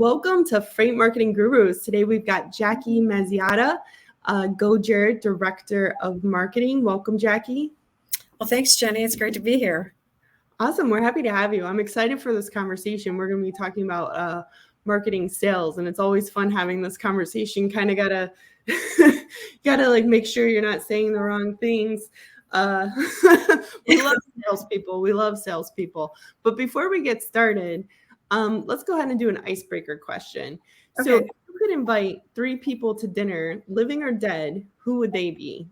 Welcome to Freight Marketing Gurus. Today we've got Jacquie Mazziotta, Go Jarrett Director of Marketing. Welcome, Jacquie. Well, thanks, Jenny. It's great to be here. Awesome. We're happy to have you. I'm excited for this conversation. We're going to be talking about marketing sales, and it's always fun having this conversation. Kind of gotta like make sure you're not saying the wrong things. We love salespeople. We love salespeople. But before we get started, let's go ahead and do an icebreaker question. Okay. So if you could invite 3 people to dinner, living or dead, who would they be?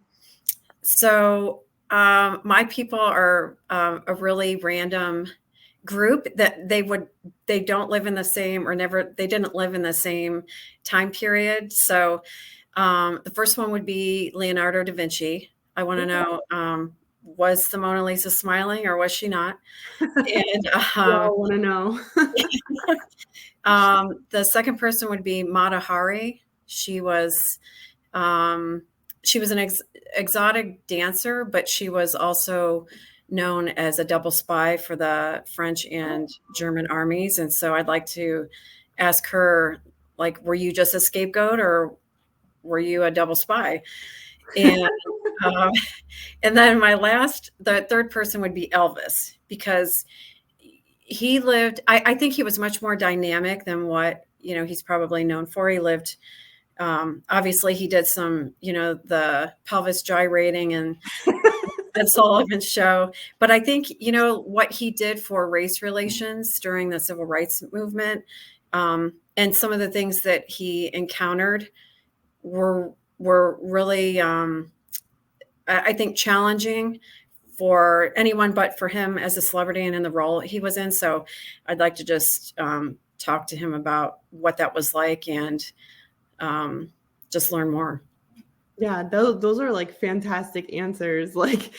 So my people are a really random group that they don't live in the same they didn't live in the same time period. So the first one would be Leonardo da Vinci. I want to know, was the Mona Lisa smiling or was she not? And I want to know. The second person would be Mata Hari. She was an exotic dancer, but she was also known as a double spy for the French and German armies. And so I'd like to ask her, like, were you just a scapegoat or were you a double spy? And and then the third person would be Elvis, because he lived, I think he was much more dynamic than what, he's probably known for. He lived, obviously he did some, the pelvis gyrating and Ed Sullivan show. But I think, what he did for race relations during the civil rights movement, and some of the things that he encountered were really, I think, challenging for anyone but for him as a celebrity and in the role he was in. So I'd like to just talk to him about what that was like and just learn more. Yeah, those are like fantastic answers. Like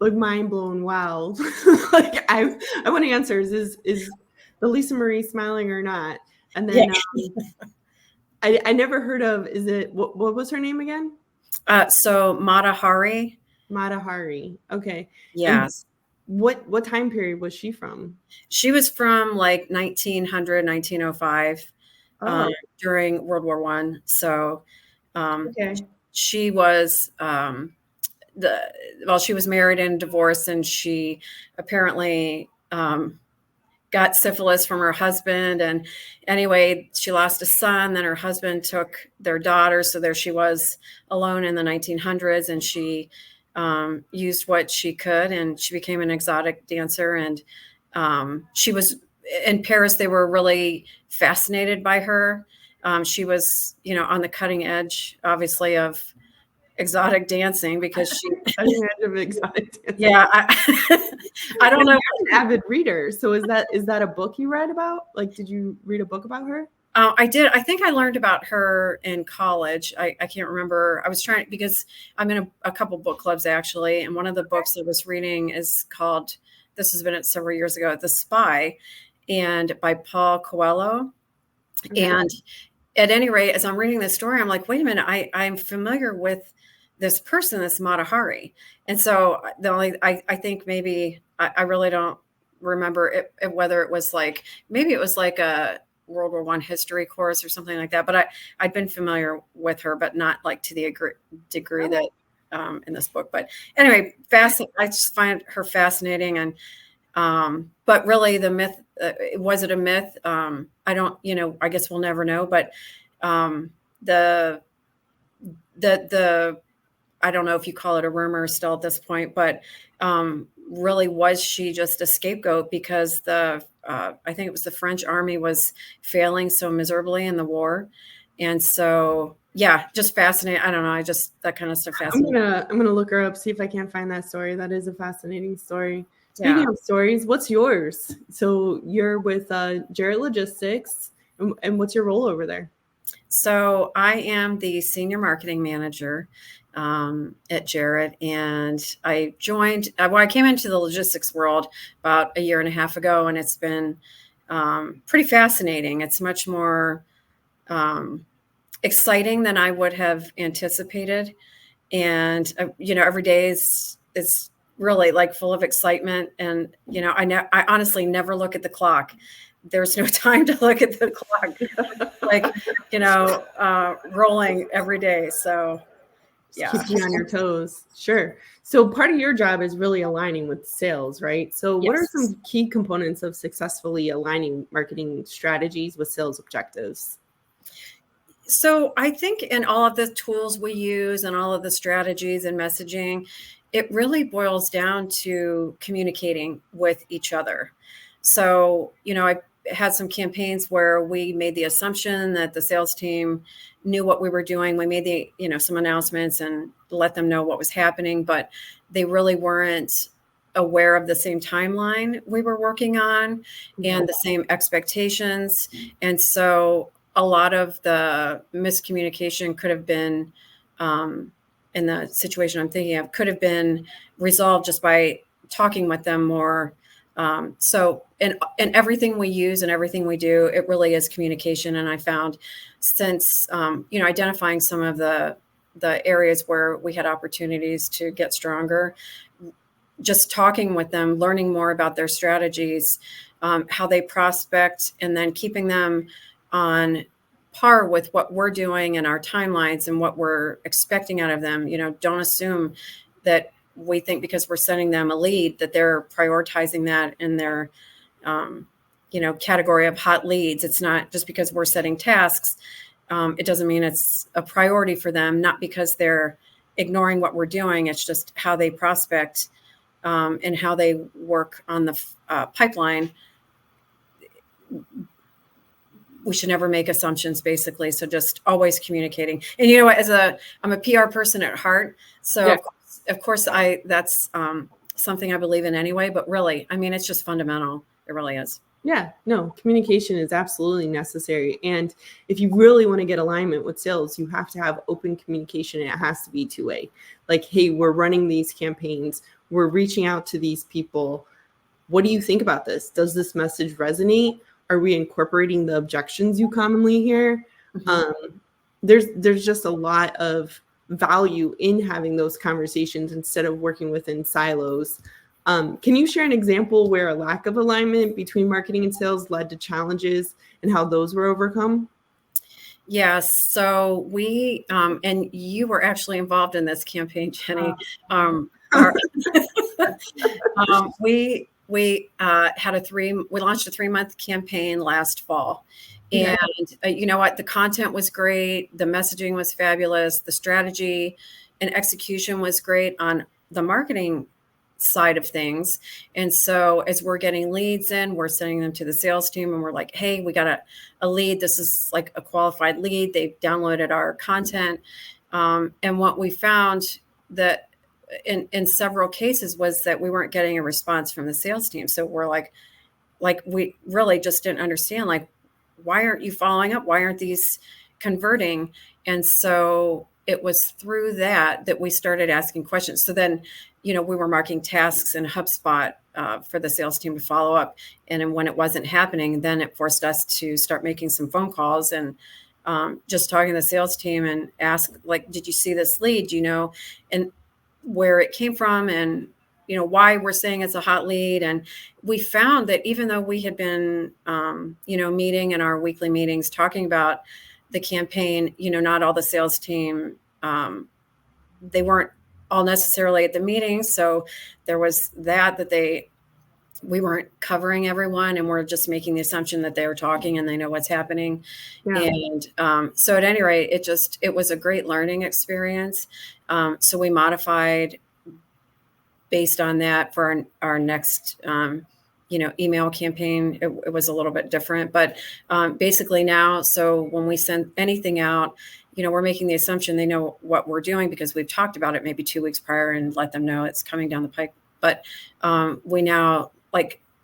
mind blown. Wow. Like I want answers. Is the Lisa Marie smiling or not? And then I never heard of. Is it what was her name again? So Mata Hari. Mata Hari. Okay. Yes. And what time period was she from? She was from like 1900, 1905, during World War I. So she was she was married and divorced, and she apparently got syphilis from her husband. And anyway, she lost a son. Then her husband took their daughter. So there she was alone in the 1900s, and she used what she could, and she became an exotic dancer. And she was in Paris. They were really fascinated by her. She was, on the cutting edge, obviously, of exotic dancing, because she of exotic dancing. Yeah, I don't know. You're an avid reader, so is that a book you read about? Like, did you read a book about her? I did. I think I learned about her in college. I can't remember. I was trying, because I'm in a couple book clubs actually, and one of the books I was reading is called, this has been several years ago, The Spy, and by Paul Coelho. Okay. And at any rate, as I'm reading this story, I'm like, wait a minute, I'm familiar with this person, this Mata Hari. And so I think maybe I really don't remember whether it was like, maybe it was like a World War I history course or something like that. But I'd been familiar with her, but not like to the degree that in this book. But anyway, I just find her fascinating. And but really the myth, was it a myth? I don't, I guess we'll never know. But the I don't know if you call it a rumor still at this point, but really, was she just a scapegoat because I think it was the French army was failing so miserably in the war. And so, yeah, just fascinating. I don't know. That kind of stuff fascinating. I'm gonna look her up, see if I can't find that story. That is a fascinating story. Speaking of stories, what's yours? So you're with Jarrett Logistics, and what's your role over there? So I am the senior marketing manager at Jarrett, and I joined. I came into the logistics world about 1.5 years ago, and it's been pretty fascinating. It's much more exciting than I would have anticipated, and every day is really like full of excitement. And I honestly never look at the clock there's no time to look at the clock, like, rolling every day. So Just keeps you on your toes. Sure. So part of your job is really aligning with sales, right? So what are Yes. some key components of successfully aligning marketing strategies with sales objectives? So I think in all of the tools we use and all of the strategies and messaging, it really boils down to communicating with each other. So, I had some campaigns where we made the assumption that the sales team knew what we were doing. We made some announcements and let them know what was happening, but they really weren't aware of the same timeline we were working on and the same expectations. And so a lot of the miscommunication could have been, in the situation I'm thinking of, could have been resolved just by talking with them more. So in everything we use and everything we do, it really is communication. And I found since, identifying some of the areas where we had opportunities to get stronger, just talking with them, learning more about their strategies, how they prospect, and then keeping them on par with what we're doing and our timelines and what we're expecting out of them. Don't assume that we think because we're sending them a lead that they're prioritizing that in their, category of hot leads. It's not just because we're setting tasks. It doesn't mean it's a priority for them, not because they're ignoring what we're doing. It's just how they prospect, and how they work on the pipeline. We should never make assumptions, basically. So just always communicating. And you know what, I'm a PR person at heart. So yeah. Of course that's something I believe in anyway, but really, it's just fundamental. It really is. Yeah, no, communication is absolutely necessary. And if you really want to get alignment with sales, you have to have open communication, and it has to be two-way. Like, hey, we're running these campaigns. We're reaching out to these people. What do you think about this? Does this message resonate? Are we incorporating the objections you commonly hear? Mm-hmm. There's just a lot of value in having those conversations instead of working within silos. Can you share an example where a lack of alignment between marketing and sales led to challenges and how those were overcome? Yes. So we, and you were actually involved in this campaign, Jenny. We launched a 3-month campaign last fall. And you know what? The content was great. The messaging was fabulous. The strategy and execution was great on the marketing side of things. And so as we're getting leads in, we're sending them to the sales team and we're like, hey, we got a lead. This is like a qualified lead. They've downloaded our content. And what we found that in several cases was that we weren't getting a response from the sales team. So we're like we really just didn't understand, like, why aren't you following up? Why aren't these converting? And so it was through that we started asking questions. So then, we were marking tasks in HubSpot for the sales team to follow up. And then when it wasn't happening, then it forced us to start making some phone calls and just talking to the sales team and ask, like, did you see this lead? And where it came from and, why we're saying it's a hot lead. And we found that even though we had been, meeting in our weekly meetings, talking about the campaign, not all the sales team, they weren't all necessarily at the meeting. So there was that we weren't covering everyone, and we're just making the assumption that they were talking and they know what's happening. Yeah. And so at any rate, it was a great learning experience. So we modified based on that for our next, email campaign. It was a little bit different, but basically now, so when we send anything out, we're making the assumption they know what we're doing because we've talked about it maybe 2 weeks prior and let them know it's coming down the pike. But we now,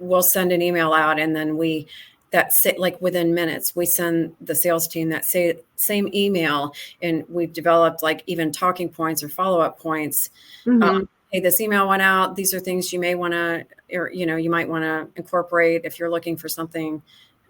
we'll send an email out and then within minutes, we send the sales team that same email, and we've developed even talking points or follow-up points. Mm-hmm. Hey, this email went out. These are things you may want to, or, you might want to incorporate if you're looking for something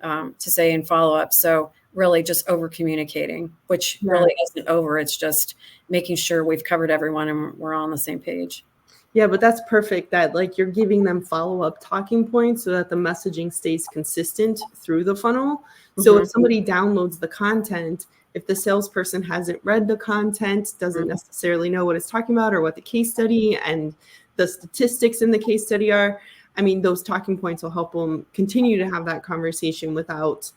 to say in follow-up. So really just over communicating, which really isn't over. It's just making sure we've covered everyone and we're all on the same page. Yeah, but that's perfect that like you're giving them follow-up talking points so that the messaging stays consistent through the funnel. So if somebody downloads the content, if the salesperson hasn't read the content, doesn't necessarily know what it's talking about or what the case study and the statistics in the case study are, I mean, those talking points will help them continue to have that conversation without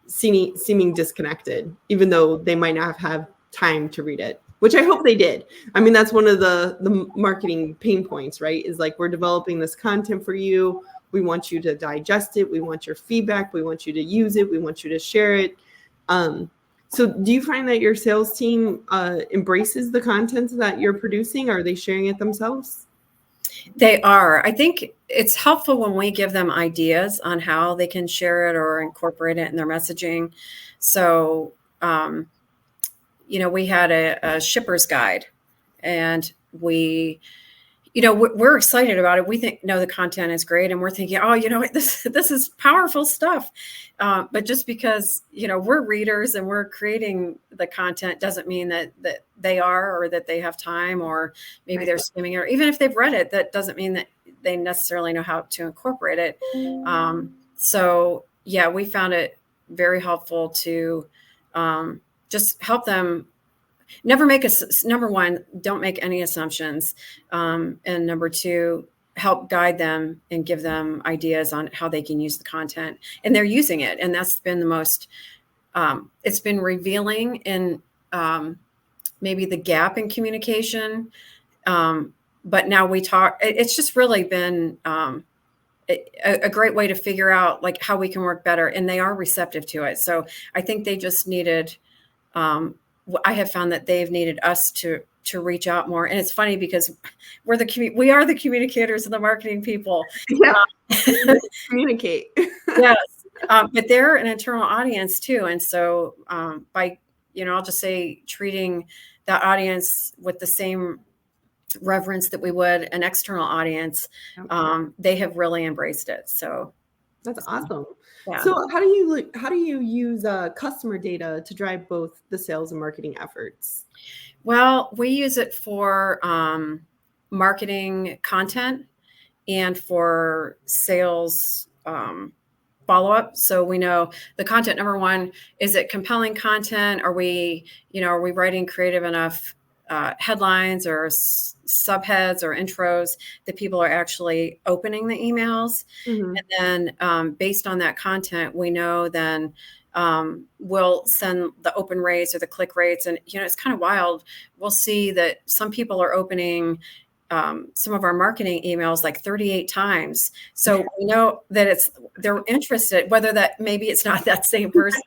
seeming disconnected, even though they might not have time to read it, which I hope they did. I mean, that's one of the marketing pain points, right? Is like, we're developing this content for you. We want you to digest it. We want your feedback. We want you to use it. We want you to share it. So do you find that your sales team embraces the content that you're producing? Are they sharing it themselves? They are. I think it's helpful when we give them ideas on how they can share it or incorporate it in their messaging. So, we had a shipper's guide, and we're excited about it. We think, the content is great, and we're thinking, this is powerful stuff. But just because, we're readers and we're creating the content doesn't mean that they are, or that they have time, or maybe they're skimming, or even if they've read it, that doesn't mean that they necessarily know how to incorporate it. So yeah, we found it very helpful to just help them. Number one, don't make any assumptions. And number two, help guide them and give them ideas on how they can use the content, and they're using it. And that's been the most, it's been revealing in maybe the gap in communication. But now it's just really been a great way to figure out like how we can work better, and they are receptive to it. So I think they just needed, I have found that they've needed us to reach out more. And it's funny because we are the communicators and the marketing people. Yeah. Communicate. Yes. But they're an internal audience too. And so by, I'll just say, treating that audience with the same reverence that we would an external audience, they have really embraced it. So that's awesome. Yeah. So how do you use customer data to drive both the sales and marketing efforts? Well, we use it for marketing content and for sales follow-up. So we know the content, number one, is it compelling content? Are we writing creative enough headlines or subheads or intros that people are actually opening the emails? And then based on that content, we know then we'll send the open rates or the click rates. And, it's kind of wild. We'll see that some people are opening some of our marketing emails like 38 times. So we know that they're interested, whether that maybe it's not that same person,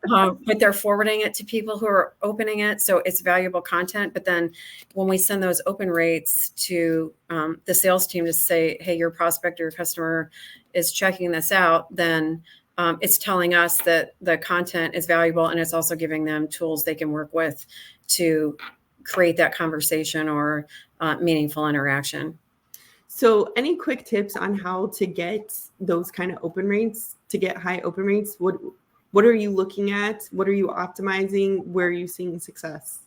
but they're forwarding it to people who are opening it. So it's valuable content. But then when we send those open rates to the sales team to say, hey, your prospect or your customer is checking this out, then it's telling us that the content is valuable, and it's also giving them tools they can work with to create that conversation or meaningful interaction. So any quick tips on how to get those kind of open rates, to get high open rates? What are you looking at? What are you optimizing? Where are you seeing success?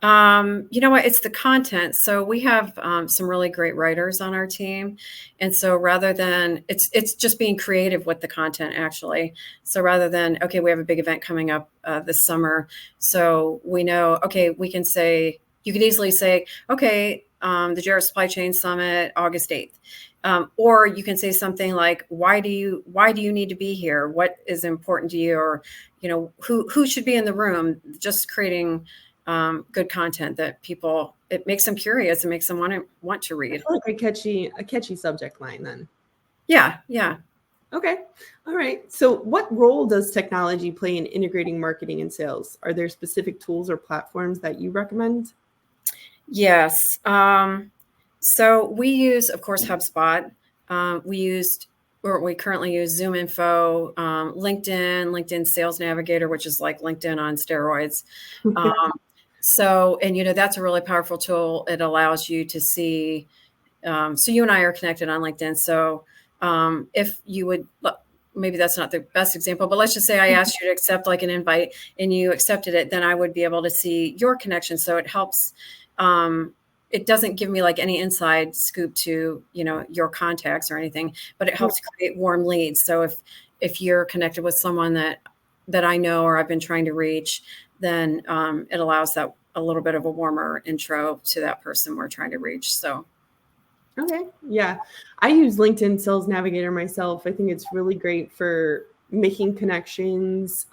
You know what? It's the content. So we have some really great writers on our team. And so rather than, it's just being creative with the content, actually. So rather than, okay, we have a big event coming up this summer. So we know, okay, you could easily say, okay, the Jarrett Supply Chain Summit, August 8th. Or you can say something like, why do you need to be here? What is important to you? Or, who should be in the room? Just creating good content that it makes them curious and makes them want to read. I feel like a catchy subject line then. Yeah. Okay. All right. So what role does technology play in integrating marketing and sales? Are there specific tools or platforms that you recommend? Yes. So we use, of course, HubSpot. We currently use ZoomInfo, LinkedIn Sales Navigator, which is like LinkedIn on steroids. So that's a really powerful tool. It allows you to see, so you and I are connected on LinkedIn. So if you would, maybe that's not the best example, but let's just say I asked you to accept like an invite and you accepted it, then I would be able to see your connection. So it helps it doesn't give me like any inside scoop to, your contacts or anything, but it helps create warm leads. So if you're connected with someone that I know or I've been trying to reach, then it allows that a little bit of a warmer intro to that person we're trying to reach. So. Okay. Yeah. I use LinkedIn Sales Navigator myself. I think it's really great for making connections,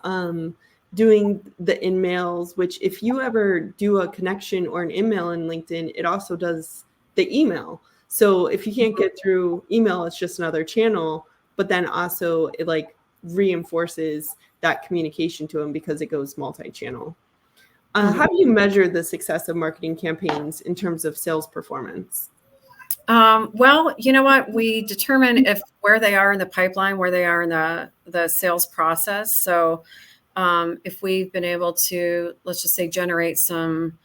doing the in-mails, which if you ever do a connection or an in-mail in LinkedIn, it also does the email. So if you can't get through email, it's just another channel, but then also it like reinforces that communication to them because it goes multi-channel. How do you measure the success of marketing campaigns in terms of sales performance? Well, you know what? We determine where they are in the pipeline, where they are in the sales process. So if we've been able to, let's just say, generate some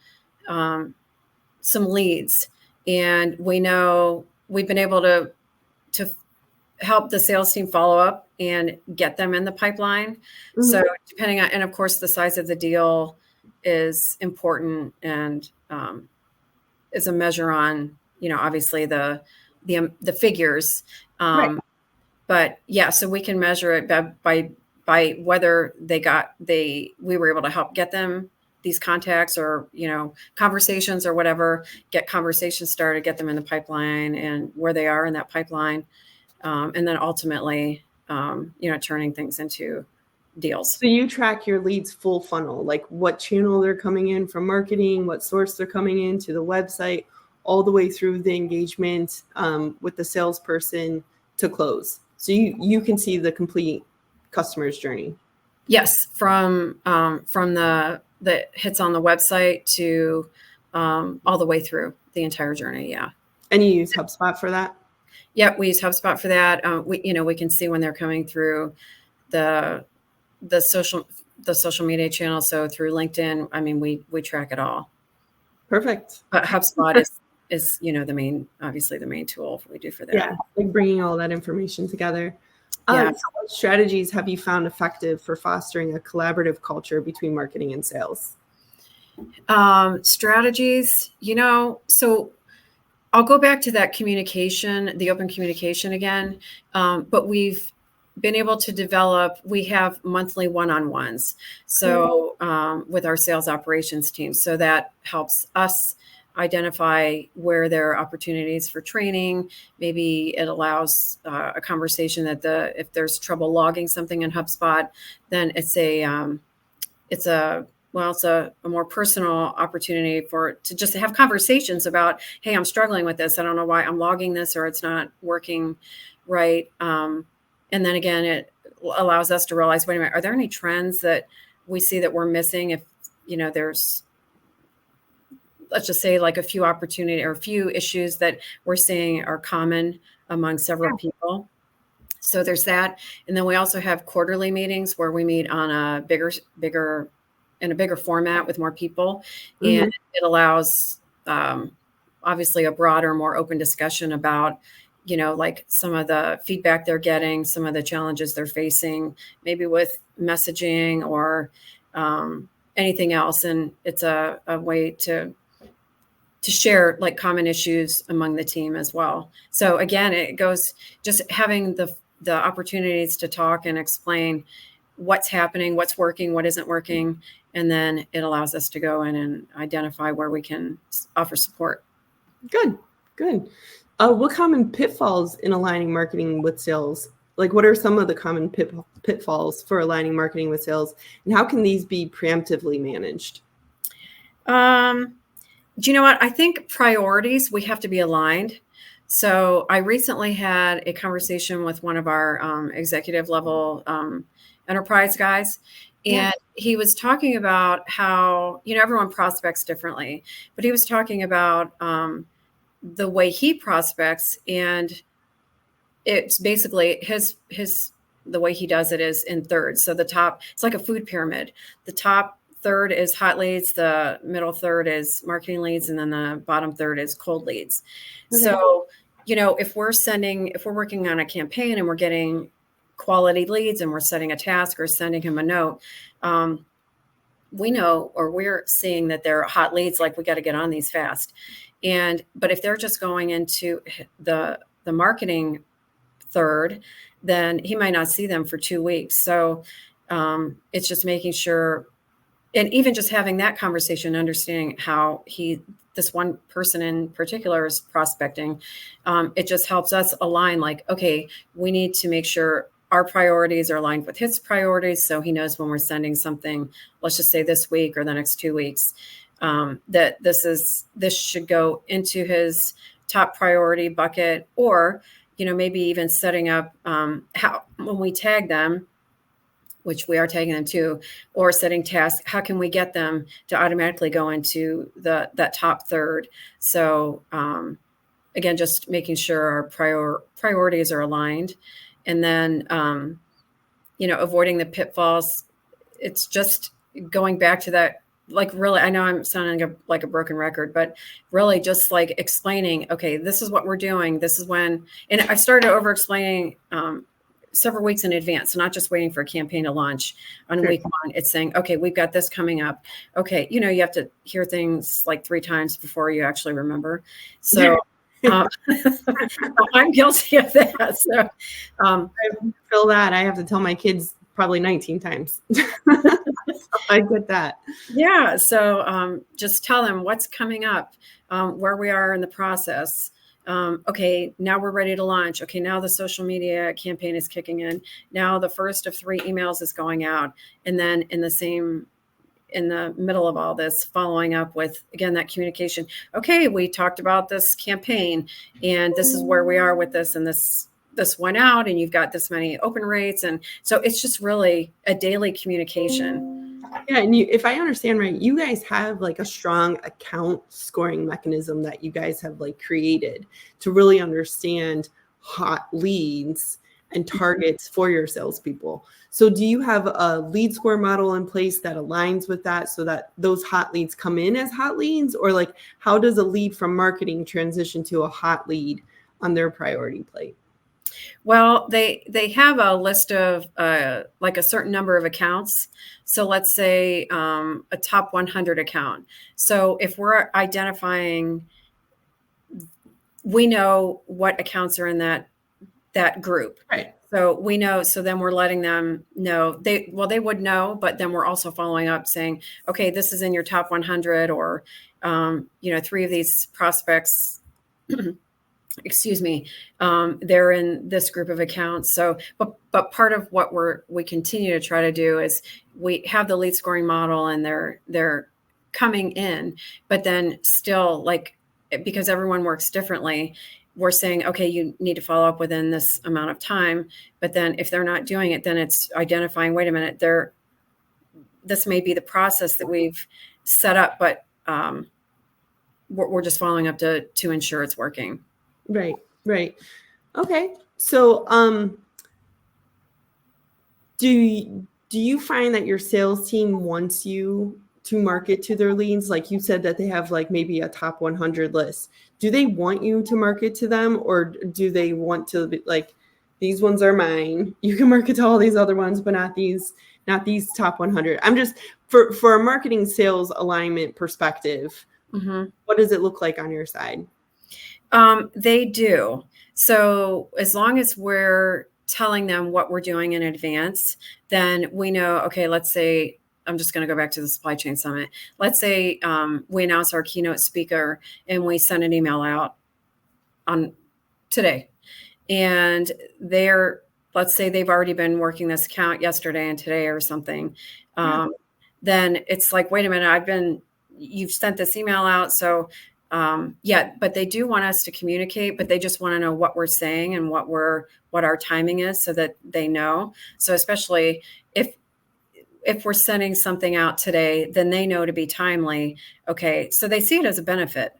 leads, and we know we've been able to help the sales team follow up and get them in the pipeline. Mm-hmm. So depending on, and of course, the size of the deal is important and is a measure on, obviously the figures. Right. But yeah, so we can measure it by whether we were able to help get them these contacts or, conversations or whatever, get conversations started, get them in the pipeline and where they are in that pipeline. And then ultimately, turning things into deals. So you track your leads full funnel, like what channel they're coming in from marketing, what source they're coming in to the website, all the way through the engagement with the salesperson to close. So you can see the complete customer's journey. Yes, from the hits on the website to all the way through the entire journey. Yeah. And you use HubSpot for that? Yep, we use HubSpot for that. We can see when they're coming through the social media channel. So through LinkedIn, I mean, we track it all. Perfect. But HubSpot is obviously the main tool we do for that. Yeah, like bringing all that information together. Yeah. So what strategies have you found effective for fostering a collaborative culture between marketing and sales? Strategies, so I'll go back to that communication, the open communication again. But we've been able to we have monthly one-on-ones. So with our sales operations team, so that helps us identify where there are opportunities for training. Maybe it allows a conversation that if there's trouble logging something in HubSpot, then it's a more personal opportunity to just have conversations about, hey, I'm struggling with this. I don't know why I'm logging this or it's not working right. And then again, it allows us to realize, wait a minute, are there any trends that we see that we're missing? If, there's, let's just say like a few opportunity or a few issues that we're seeing are common among several people. So there's that. And then we also have quarterly meetings where we meet on a bigger format with more people. Mm-hmm. And it allows obviously a broader, more open discussion about, like some of the feedback they're getting, some of the challenges they're facing, maybe with messaging or anything else. And it's a way to share like common issues among the team as well. So again, it goes just having the opportunities to talk and explain what's happening, what's working, what isn't working. And then it allows us to go in and identify where we can offer support. Good. What common pitfalls in aligning marketing with sales? Like, what are some of the common pitfalls for aligning marketing with sales, and how can these be preemptively managed? Do you know what? I think priorities, we have to be aligned. So I recently had a conversation with one of our executive level enterprise guys. And he was talking about how, everyone prospects differently, but he was talking about the way he prospects, and it's basically the way he does it is in thirds. So the top, it's like a food pyramid. The top third is hot leads, the middle third is marketing leads, and then the bottom third is cold leads. Okay. So, if we're working on a campaign and we're getting quality leads and we're setting a task or sending him a note, we know, or we're seeing that they're hot leads, like we got to get on these fast. But if they're just going into the marketing third, then he might not see them for 2 weeks. So it's just making sure, and even just having that conversation, understanding how this one person in particular is prospecting, it just helps us align, like, okay, we need to make sure our priorities are aligned with his priorities. So he knows when we're sending something, let's just say this week or the next 2 weeks, that this should go into his top priority bucket, or, maybe even setting up how, when we tag them, which we are tagging them to, or setting tasks, how can we get them to automatically go into that top third? So again, just making sure our priorities are aligned, and then avoiding the pitfalls. It's just going back to that, like, really, I know I'm sounding like a broken record, but really just like explaining, okay, this is what we're doing. This is when, and I started over explaining several weeks in advance, so not just waiting for a campaign to launch on week one. It's saying, okay, we've got this coming up. Okay, you have to hear things like 3 times before you actually remember. So I'm guilty of that. So I feel that I have to tell my kids probably 19 times. I get that. Yeah. So just tell them what's coming up, where we are in the process. Okay, now we're ready to launch. Okay, now the social media campaign is kicking in. Now the first of 3 emails is going out. And then in the middle of all this, following up with, again, that communication. Okay, we talked about this campaign, and this is where we are with this, and this went out, and you've got this many open rates. And so it's just really a daily communication. Yeah, and if I understand right, you guys have like a strong account scoring mechanism that you guys have like created to really understand hot leads and targets for your salespeople. So do you have a lead score model in place that aligns with that, so that those hot leads come in as hot leads? Or like, how does a lead from marketing transition to a hot lead on their priority plate? Well, they have a list of like a certain number of accounts. So let's say a top 100 account. So if we're identifying, we know what accounts are in that group. Right. So we know, so then we're letting them know. They would know, but then we're also following up saying, okay, this is in your top 100, or 3 of these prospects excuse me, they're in this group of accounts. So, but part of what we continue to try to do is we have the lead scoring model, and they're coming in, but then still, like, because everyone works differently, we're saying, okay, you need to follow up within this amount of time. But then if they're not doing it, then it's identifying, wait a minute, this may be the process that we've set up, but we're just following up to ensure it's working. Right. Okay. So, do you find that your sales team wants you to market to their leads? Like you said that they have like maybe a top 100 list. Do they want you to market to them, or do they want to be like, these ones are mine, you can market to all these other ones, but not these top 100? I'm just, for a marketing sales alignment perspective, what does it look like on your side? They do. So as long as we're telling them what we're doing in advance, then we know, okay, let's say, I'm just going to go back to the supply chain summit. Let's say we announce our keynote speaker, and we send an email out on today, and let's say they've already been working this account yesterday and today or something. Then it's like, wait a minute, you've sent this email out. So but they do want us to communicate, but they just want to know what we're saying and what our timing is, so that they know. So especially if we're sending something out today, then they know to be timely. Okay. So they see it as a benefit.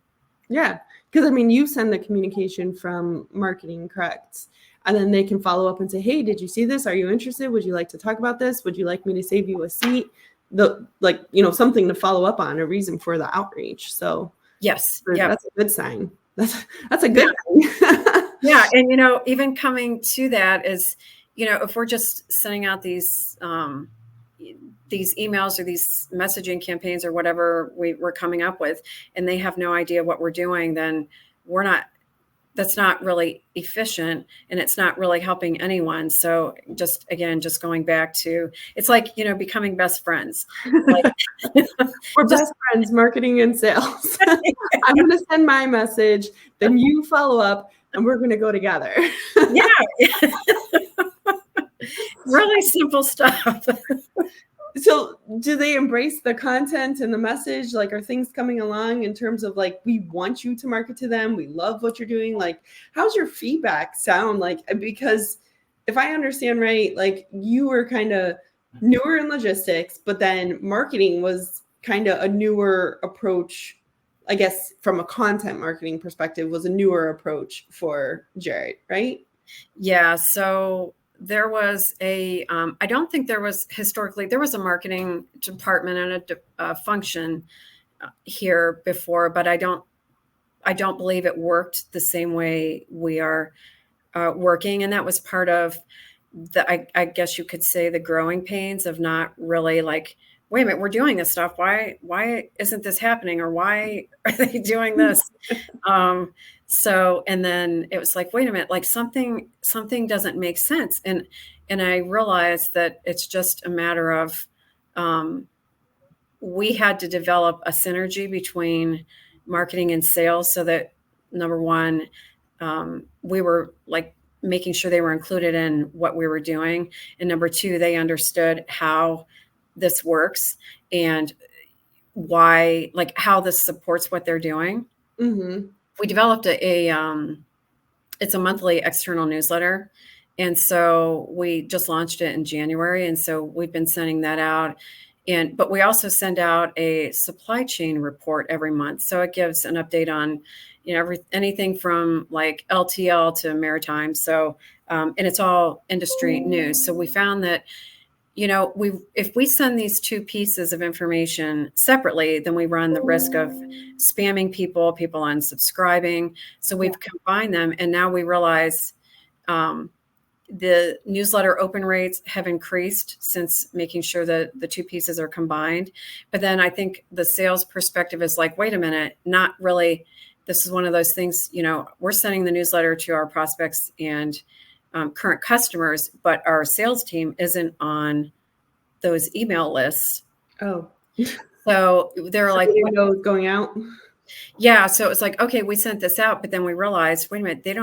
Yeah. Because I mean, you send the communication from marketing, correct? And then they can follow up and say, hey, did you see this? Are you interested? Would you like to talk about this? Would you like me to save you a seat? Something to follow up on, a reason for the outreach. So yes. That's a good sign. That's a good thing. Yeah. And, even coming to that is, if we're just sending out these these emails or these messaging campaigns or whatever we're coming up with, and they have no idea what we're doing, then that's not really efficient, and it's not really helping anyone. So just going back to, it's like, becoming best friends. Like, we're best friends, marketing and sales. I'm going to send my message, then you follow up, and we're going to go together. Yeah. Really simple stuff. So do they embrace the content and the message? Like, are things coming along in terms of like, we want you to market to them, we love what you're doing? Like, how's your feedback sound like? Because if I understand right, like, you were kind of newer in logistics, but then marketing was kind of a newer approach, I guess, from a content marketing perspective, was a newer approach for Jarrett, right? Yeah. So there was I don't think there was historically, there was a marketing department and a function here before, but I don't believe it worked the same way we are working. And that was part of I guess you could say, the growing pains of not really like, wait a minute, we're doing this stuff. Why isn't this happening? Or why are they doing this? So, and then it was like, wait a minute, like something doesn't make sense. And I realized that it's just a matter of, we had to develop a synergy between marketing and sales, so that, number one, we were like making sure they were included in what we were doing. And number two, they understood how this works and why, like how this supports what they're doing. Mm-hmm. We developed it's a monthly external newsletter. And so we just launched it in January. And so we've been sending that out. But we also send out a supply chain report every month. So it gives an update on, anything from like LTL to maritime. So, and it's all industry news. So we found that, if we send these two pieces of information separately, then we run the risk of spamming people unsubscribing. So we've combined them, and now we realize the newsletter open rates have increased since making sure that the two pieces are combined. But then I think the sales perspective is like, wait a minute, not really. This is one of those things, we're sending the newsletter to our prospects and current customers, but our sales team isn't on those email lists. Oh, so they're like, you know, going out. Yeah. So it was like, okay, we sent this out, but then we realized, wait a minute, they're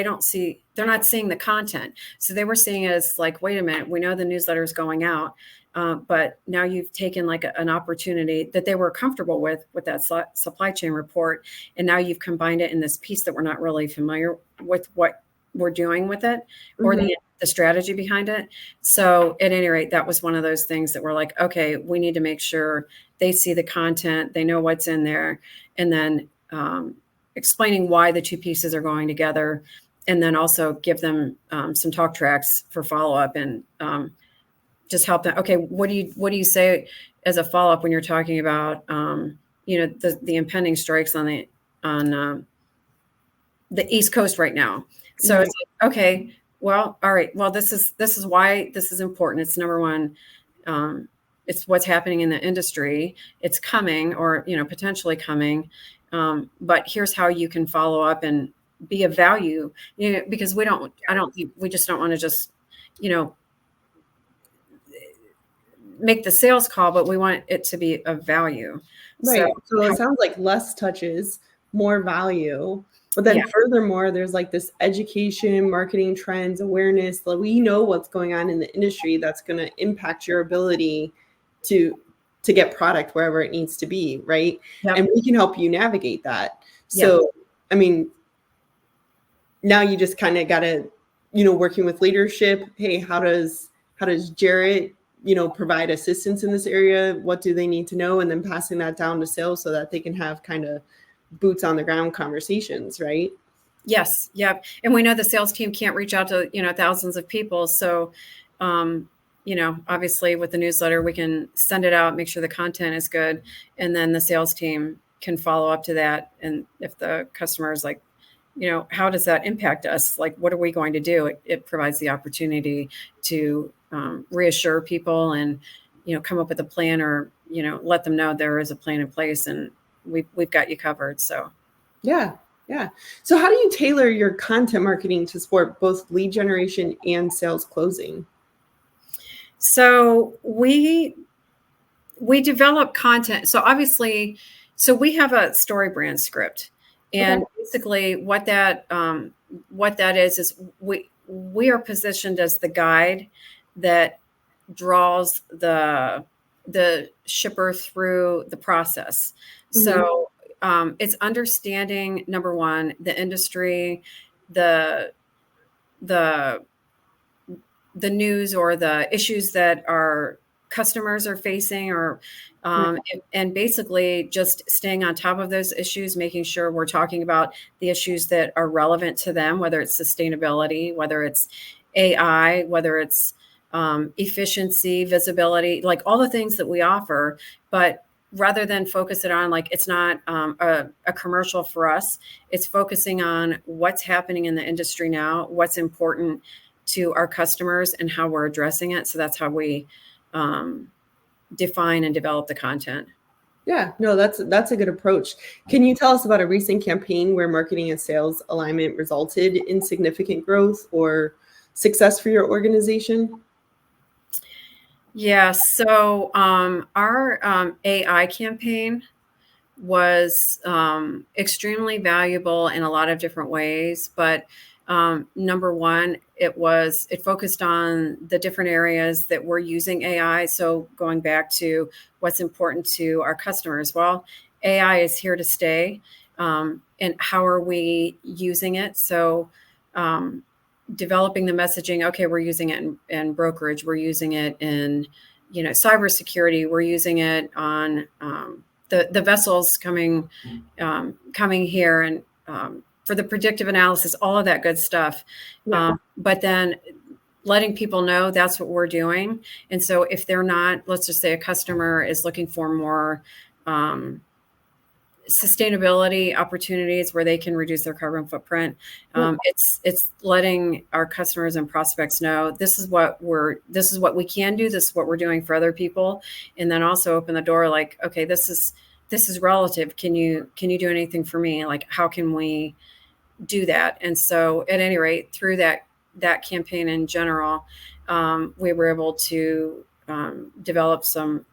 not seeing the content. So they were seeing it as like, wait a minute, we know the newsletter is going out, but now you've taken like an opportunity that they were comfortable with that supply chain report. And now you've combined it in this piece that we're not really familiar with what we're doing with it, or the strategy behind it. So at any rate, that was one of those things that we're like, okay, we need to make sure they see the content, they know what's in there, and then explaining why the two pieces are going together, and then also give them some talk tracks for follow-up, and just help them. Okay, what do you say as a follow-up when you're talking about the impending strikes on the East Coast right now? So it's like, okay, well, all right, well, this is why this is important. It's number one, it's what's happening in the industry. It's coming, or potentially coming. But here's how you can follow up and be of value, because we just don't want to just, make the sales call, but we want it to be of value. Right. So it sounds like less touches, more value. But then furthermore, there's like this education, marketing trends, awareness. Like, we know what's going on in the industry that's going to impact your ability to get product wherever it needs to be, right? Yep. And we can help you navigate that. So, I mean, now you just kind of got to, working with leadership. Hey, how does Jarrett, provide assistance in this area? What do they need to know? And then passing that down to sales so that they can have kind of boots on the ground conversations, right? Yes. Yep. And we know the sales team can't reach out to, thousands of people. So, obviously with the newsletter, we can send it out, make sure the content is good. And then the sales team can follow up to that. And if the customer is like, how does that impact us? Like, what are we going to do? It provides the opportunity to reassure people and come up with a plan, or, let them know there is a plan in place, and we've got you covered. So. Yeah. Yeah. So how do you tailor your content marketing to support both lead generation and sales closing? So we develop content. So obviously, we have a story brand script, and basically what that is we are positioned as the guide that draws the shipper through the process. Mm-hmm. So it's understanding, number one, the industry, the news or the issues that our customers are facing, or and basically just staying on top of those issues, making sure we're talking about the issues that are relevant to them, whether it's sustainability, whether it's AI, whether it's efficiency, visibility, like all the things that we offer. But rather than focus it on, like, it's not a commercial for us, it's focusing on what's happening in the industry now, what's important to our customers, and how we're addressing it. So that's how we define and develop the content. Yeah, no, that's a good approach. Can you tell us about a recent campaign where marketing and sales alignment resulted in significant growth or success for your organization? Yeah, so our AI campaign was extremely valuable in a lot of different ways. But number one, it focused on the different areas that we're using AI. So going back to what's important to our customers, well, AI is here to stay. And how are we using it? So developing the messaging, okay, we're using it in brokerage, we're using it in, cybersecurity, we're using it on the vessels coming here, and for the predictive analysis, all of that good stuff. Yeah. But then letting people know that's what we're doing. And so if they're not, let's just say a customer is looking for more sustainability opportunities where they can reduce their carbon footprint. It's letting our customers and prospects know this is what we can do, this is what we're doing for other people, and then also open the door, like, okay, this is relative. Can you do anything for me? Like, how can we do that? And so at any rate, through that campaign in general, we were able to develop some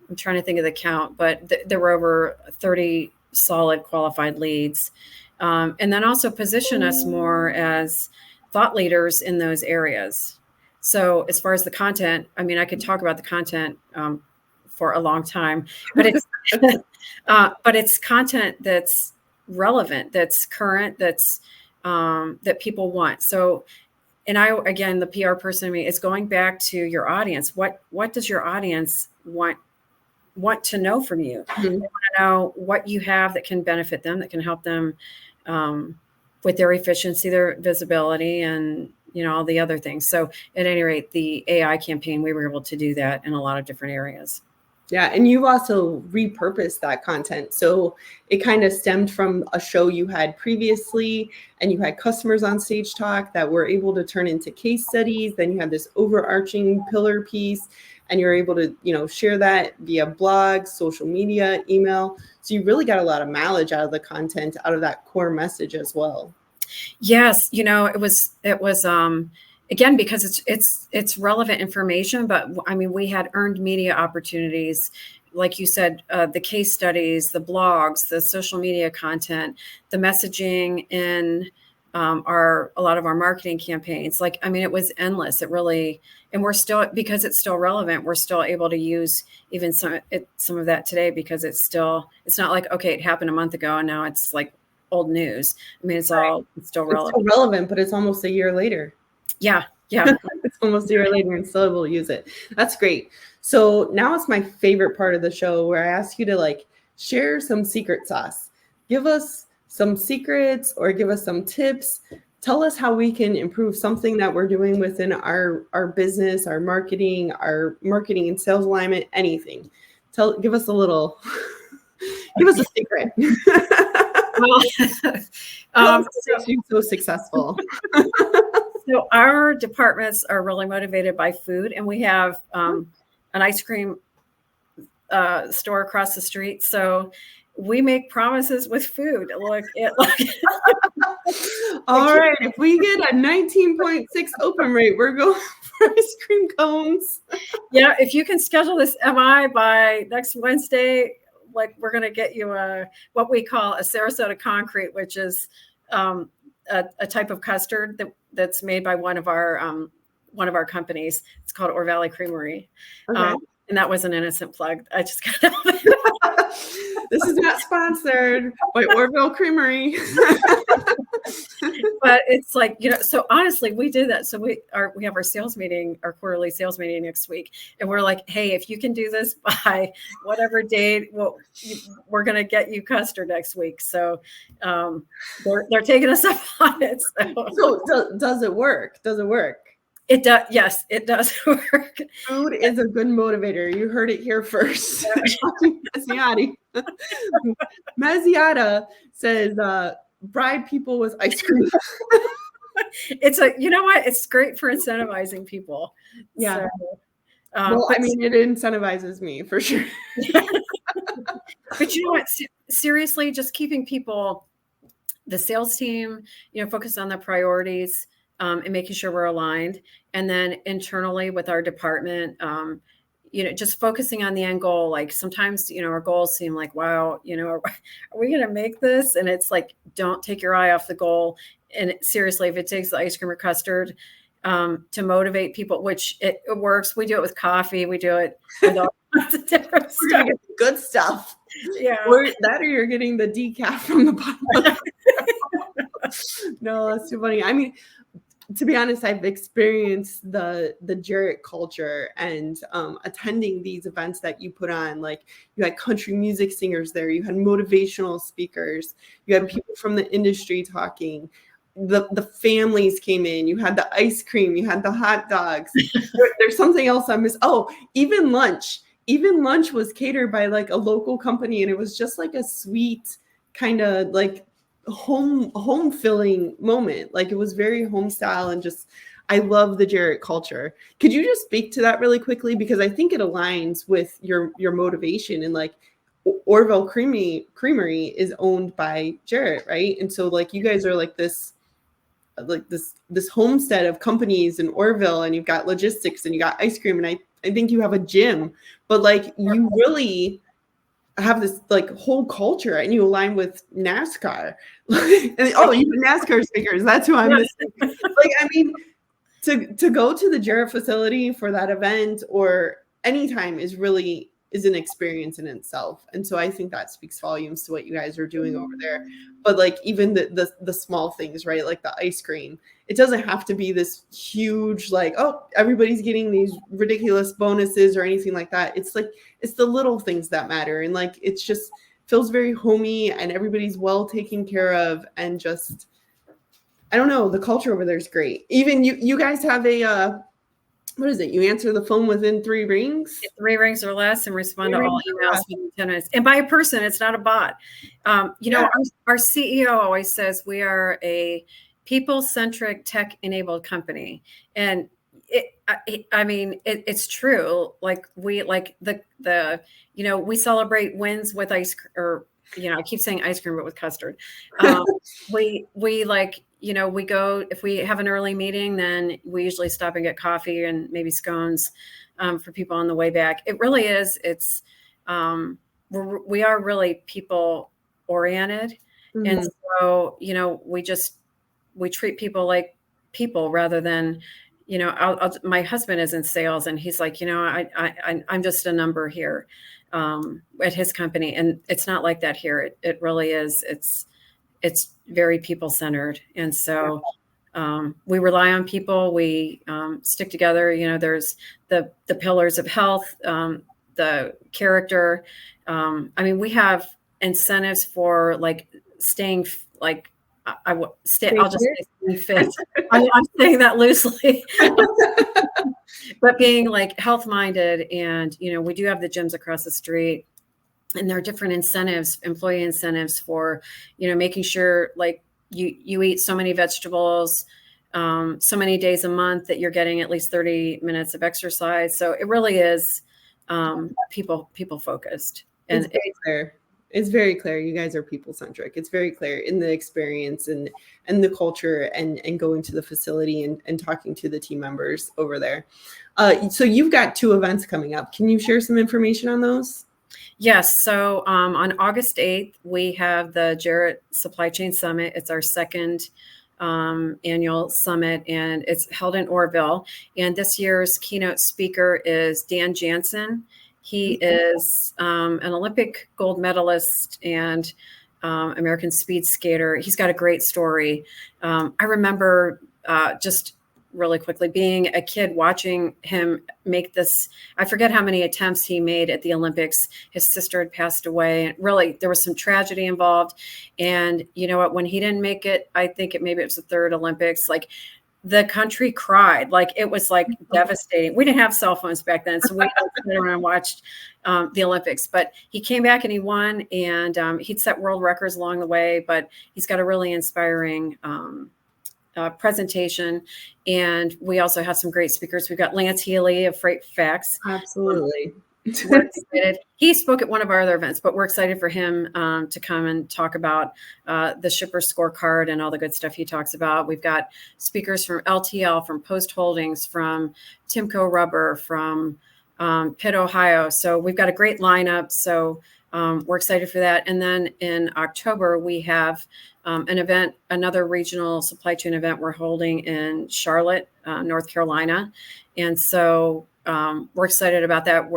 I'm trying to think of the count, but there were over 30 solid qualified leads. And then also position us more as thought leaders in those areas. So as far as the content, I mean, I could talk about the content for a long time, but it's but it's content that's relevant, that's current, that's that people want. So, and again, the PR person in me is going back to your audience. What does your audience want to know from you? Mm-hmm. They want to know what you have that can benefit them, that can help them with their efficiency, their visibility, and all the other things. So at any rate, the AI campaign, we were able to do that in a lot of different areas. Yeah, and you've also repurposed that content. So it kind of stemmed from a show you had previously, and you had customers on Stage Talk that were able to turn into case studies. Then you had this overarching pillar piece, and you're able to, share that via blogs, social media, email. So you really got a lot of mileage out of the content, out of that core message as well. Yes, it was again, because it's relevant information. But I mean, we had earned media opportunities, like you said, the case studies, the blogs, the social media content, the messaging in a lot of our marketing campaigns. Like, I mean, it was endless. It really, and we're still, because it's still relevant, we're still able to use even some of that today, because it's not like, okay, it happened a month ago and now it's like old news. I mean, it's still relevant. It's still relevant, but it's almost a year later. Yeah. It's almost a year later and still able to use it. That's great. So now it's my favorite part of the show, where I ask you to share some secret sauce. Give us some secrets or give us some tips. Tell us how we can improve something that we're doing within our business, our marketing and sales alignment, anything. Give us a little, give us a secret. What makes you so successful? So our departments are really motivated by food, and we have an ice cream store across the street. So we make promises with food. All right. If we get a 19.6 open rate, we're going for ice cream cones. Yeah. If you can schedule this MI by next Wednesday, like we're going to get you what we call a Sarasota concrete, which is a type of custard that's made by one of our companies. It's called Ore Valley Creamery. Okay. And that was an innocent plug. I just got This is not sponsored by Orville Creamery. But it's like, so honestly, we did that. So we have our sales meeting, our quarterly sales meeting next week. And we're like, hey, if you can do this by whatever date, we're going to get you custard next week. So they're taking us up on it. So does it work? Does it work? It does. Yes, it does work. Food is a good motivator. You heard it here first. Mazziotta says, bribe people with ice cream. You know what? It's great for incentivizing people. Yeah. So, I mean, it incentivizes me for sure. But you know what? Seriously, just keeping people, the sales team, focused on the priorities. And making sure we're aligned. And then internally with our department, just focusing on the end goal. Like sometimes, our goals seem like, wow, are we going to make this? And it's like, don't take your eye off the goal. And seriously, if it takes the ice cream or custard to motivate people, which it works. We do it with coffee. We do it with all kinds of different stuff. Get the good stuff. Yeah. Or you're getting the decaf from the bottom. No, that's too funny. I mean, to be honest, I've experienced the Jarrett culture and attending these events that you put on. Like you had country music singers there, you had motivational speakers, you had people from the industry talking. The families came in. You had the ice cream, you had the hot dogs. There's something else I miss. Oh, even lunch. Even lunch was catered by like a local company, and it was just like a sweet kind of like home filling moment. Like it was very home style, and just I love the Jarrett culture. Could you just speak to that really quickly, because I think it aligns with your motivation, and like Orville Creamery is owned by Jarrett, right? And so like you guys are like this homestead of companies in Orville, and you've got logistics and you got ice cream, and I think you have a gym, but like you really have this like whole culture, and you align with NASCAR. And even NASCAR speakers, that's who I'm missing. Like, I mean, to go to the Jarrett facility for that event or anytime is an experience in itself. And so I think that speaks volumes to what you guys are doing over there. But like even the small things, right? Like the ice cream, it doesn't have to be this huge, like, oh, everybody's getting these ridiculous bonuses or anything like that. It's like, it's the little things that matter. And like, it's just feels very homey, and everybody's well taken care of. And just, I don't know, the culture over there is great. Even you guys have a, what is it? You answer the phone within 3 rings? 3 rings or less, and respond to all emails within 10 minutes. And by a person, it's not a bot. Our CEO always says we are a people-centric, tech-enabled company. And it's true. Like we we celebrate wins with ice cream, or I keep saying ice cream, but with custard. We go, if we have an early meeting, then we usually stop and get coffee and maybe scones for people on the way back. It really is. We are really people oriented. Mm-hmm. And so, we treat people like people rather than, my husband is in sales, and he's like, I'm just a number here at his company. And it's not like that here. It really is. It's very people-centered. And so we rely on people. We stick together. There's the pillars of health, the character. We have incentives for like staying like, I'll just say fit. I'm saying that loosely, but being like health-minded. And, we do have the gyms across the street. And there are different incentives, employee incentives for, making sure like you eat so many vegetables, so many days a month that you're getting at least 30 minutes of exercise. So it really is people focused. And it's very clear. It's very clear. You guys are people centric. It's very clear in the experience and the culture and going to the facility and talking to the team members over there. So you've got 2 events coming up. Can you share some information on those? Yes. So on August 8th, we have the Jarrett Supply Chain Summit. It's our second annual summit, and it's held in Orville. And this year's keynote speaker is Dan Jansen. He is an Olympic gold medalist and American speed skater. He's got a great story. I remember just really quickly being a kid watching him make this. I forget how many attempts he made at the Olympics. His sister had passed away, and really there was some tragedy involved. And you know what, when he didn't make it, I think maybe it was the 3rd Olympics, like the country cried. Like it was like devastating. We didn't have cell phones back then, so we sat around and watched the Olympics. But he came back and he won, and he'd set world records along the way. But he's got a really inspiring presentation. And we also have some great speakers. We've got Lance Healy of Freight Facts. Absolutely. We're excited. He spoke at one of our other events, but we're excited for him to come and talk about the shipper scorecard and all the good stuff he talks about. We've got speakers from LTL, from Post Holdings, from Timco Rubber, from Pitt, Ohio. So we've got a great lineup. So we're excited for that. And then in October, we have an event, another regional supply chain event we're holding in Charlotte, North Carolina. And so we're excited about that.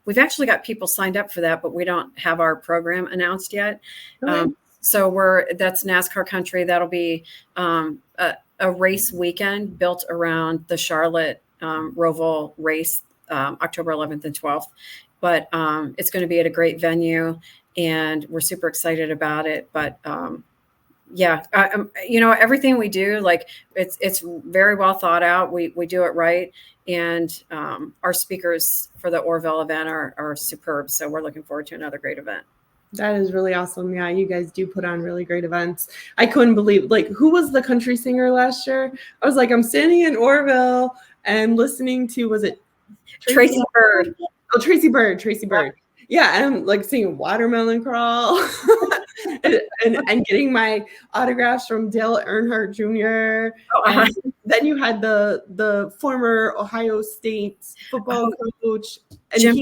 We've actually got people signed up for that, but we don't have our program announced yet. Okay. So that's NASCAR country. That'll be a race weekend built around the Charlotte Roval race, October 11th and 12th. But it's going to be at a great venue, and we're super excited about it. But everything we do, like it's very well thought out. We do it right. And our speakers for the Orville event are superb. So we're looking forward to another great event. That is really awesome. Yeah, you guys do put on really great events. I couldn't believe, like, who was the country singer last year? I was like, I'm standing in Orville and listening to, was it Tracy Bird? Oh, Tracy Bird. Yeah, I'm like singing Watermelon Crawl and getting my autographs from Dale Earnhardt Jr. Then you had the former Ohio State football coach, and Jim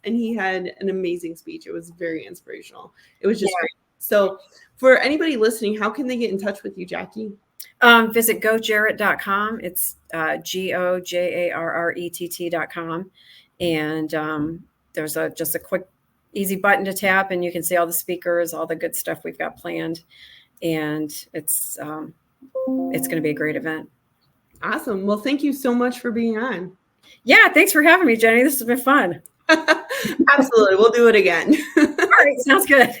and he had an amazing speech. It was very inspirational. It was just great. So for anybody listening, how can they get in touch with you, Jacquie? Visit gojarrett.com. It's gojarrett.com. And there's just a quick, easy button to tap, and you can see all the speakers, all the good stuff we've got planned. And it's going to be a great event. Awesome. Well, thank you so much for being on. Yeah, thanks for having me, Jenny. This has been fun. Absolutely. We'll do it again. All right. Sounds good.